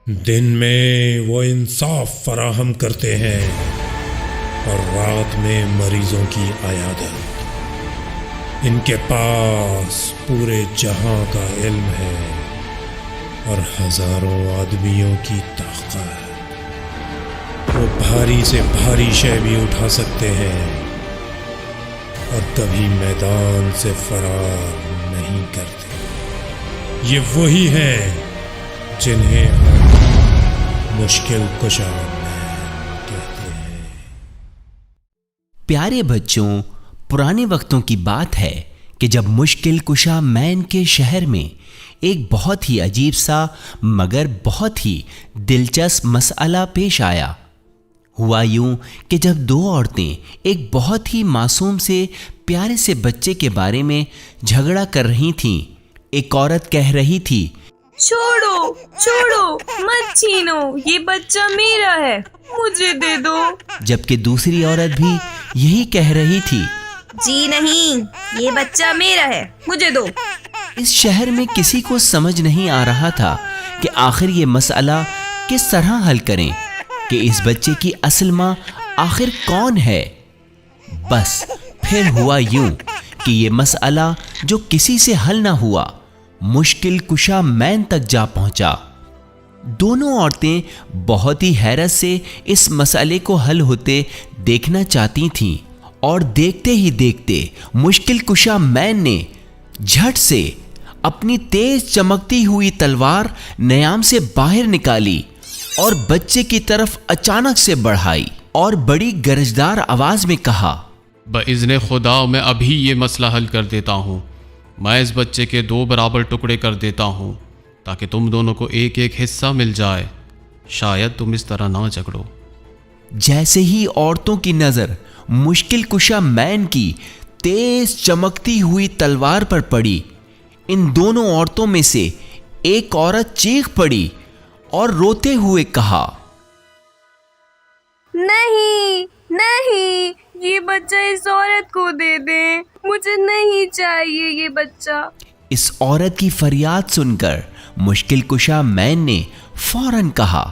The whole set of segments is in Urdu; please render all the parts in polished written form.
دن میں وہ انصاف فراہم کرتے ہیں اور رات میں مریضوں کی عیادت۔ ان کے پاس پورے جہاں کا علم ہے اور ہزاروں آدمیوں کی طاقت۔ وہ بھاری سے بھاری شے بھی اٹھا سکتے ہیں اور کبھی میدان سے فرار نہیں کرتے۔ یہ وہی ہیں جنہیں ہم مشکل کشا کہتے ہیں۔ پیارے بچوں، پرانے وقتوں کی بات ہے کہ جب مشکل کشا مین کے شہر میں ایک بہت ہی عجیب سا مگر بہت ہی دلچسپ مسئلہ پیش آیا۔ ہوا یوں کہ جب دو عورتیں ایک بہت ہی معصوم سے پیارے سے بچے کے بارے میں جھگڑا کر رہی تھیں، ایک عورت کہہ رہی تھی، چھوڑو چھوڑو، مت چھینو، یہ بچہ میرا ہے، مجھے دے دو۔ جبکہ دوسری عورت بھی یہی کہہ رہی تھی، جی نہیں، یہ بچہ میرا ہے، مجھے دو۔ اس شہر میں کسی کو سمجھ نہیں آ رہا تھا کہ آخر یہ مسئلہ کس طرح حل کریں، کہ اس بچے کی اصل ماں آخر کون ہے۔ بس پھر ہوا یوں کہ یہ مسئلہ جو کسی سے حل نہ ہوا، مشکل کشا مین تک جا پہنچا۔ دونوں عورتیں بہت ہی حیرت سے اس مسئلے کو حل ہوتے دیکھنا چاہتی تھیں، اور دیکھتے ہی دیکھتے مشکل کشا مین نے جھٹ سے اپنی تیز چمکتی ہوئی تلوار نیام سے باہر نکالی اور بچے کی طرف اچانک سے بڑھائی اور بڑی گرجدار آواز میں کہا، بإذن خدا میں ابھی یہ مسئلہ حل کر دیتا ہوں۔ میں اس بچے کے 2 برابر ٹکڑے کر دیتا ہوں تاکہ تم دونوں کو ایک ایک حصہ مل جائے۔ شاید تم اس طرح نہ جھگڑو۔ جیسے ہی عورتوں کی نظر مشکل کشا مین کی تیز چمکتی ہوئی تلوار پر پڑی، ان دونوں عورتوں میں سے ایک عورت چیخ پڑی اور روتے ہوئے کہا، نہیں نہیں، یہ بچہ اس عورت کو دے دیں، مجھے نہیں چاہیے یہ بچہ۔ اس عورت کی فریاد سن کر مشکل کشا مین نے فوراً کہا،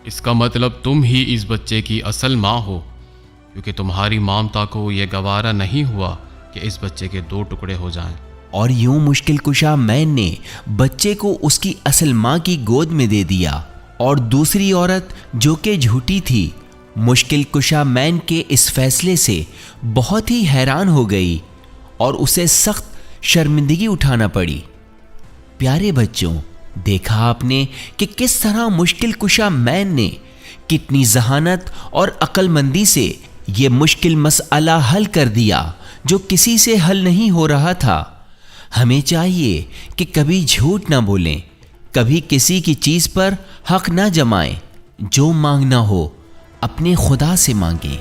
اس کا مطلب تم ہی اس بچے کی اصل ماں ہو، کیونکہ تمہاری مامتا کو یہ گوارا نہیں ہوا کہ اس بچے کے 2 ٹکڑے ہو جائیں۔ اور یوں مشکل کشا مین نے بچے کو اس کی اصل ماں کی گود میں دے دیا، اور دوسری عورت جو کہ جھوٹی تھی، مشکل کشا مین کے اس فیصلے سے بہت ہی حیران ہو گئی اور اسے سخت شرمندگی اٹھانا پڑی۔ پیارے بچوں، دیکھا آپ نے کہ کس طرح مشکل کشا مین نے کتنی ذہانت اور عقل مندی سے یہ مشکل مسئلہ حل کر دیا جو کسی سے حل نہیں ہو رہا تھا۔ ہمیں چاہیے کہ کبھی جھوٹ نہ بولیں، کبھی کسی کی چیز پر حق نہ جمائیں، جو مانگنا ہو اپنے خدا سے مانگیں۔